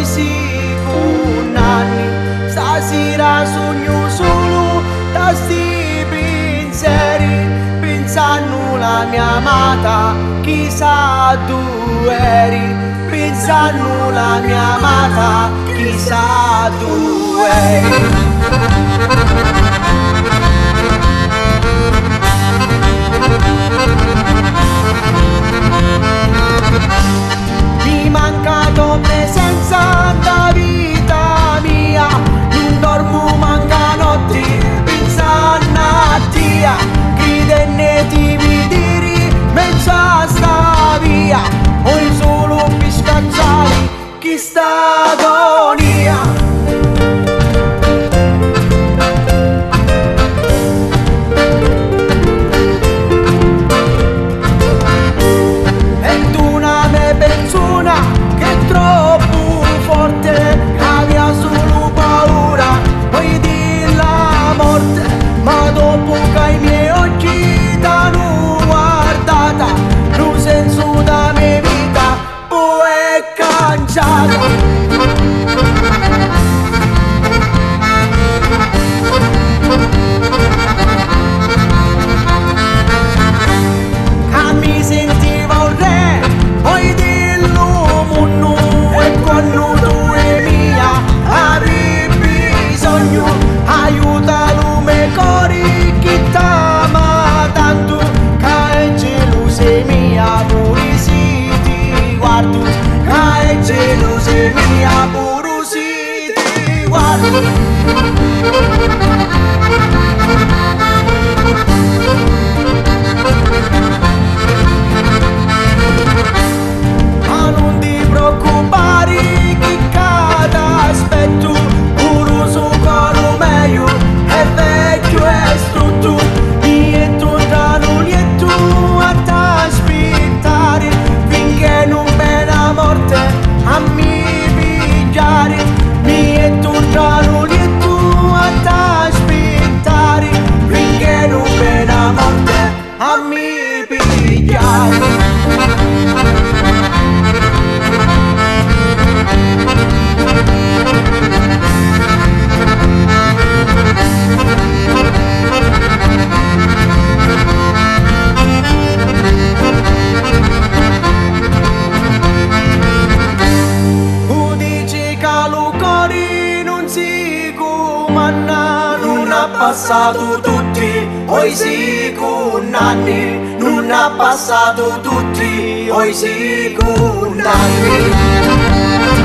si con anni, stasera sogno solo da sti pensieri, pensando la mia amata, chissà tu eri, pensando la mia amata, chissà tu eri. Mi manca tua presenza da vita mia, non dormo manca notti, pensando a te, credenne ti vedere, mezzo a sta via, poi solo per scacciare chi sta agonia. Mi sentivo un re, poi dell'uomo e quando tu e mia avevi bisogno, aiutalo me cori chi t'ama tanto, che è gelosia mia, pure si ti guardo, che è gelosia mia, pure si ti guardo. Non ha passato tutti, oi si con anni, non ha passato tutti, oi si con anni.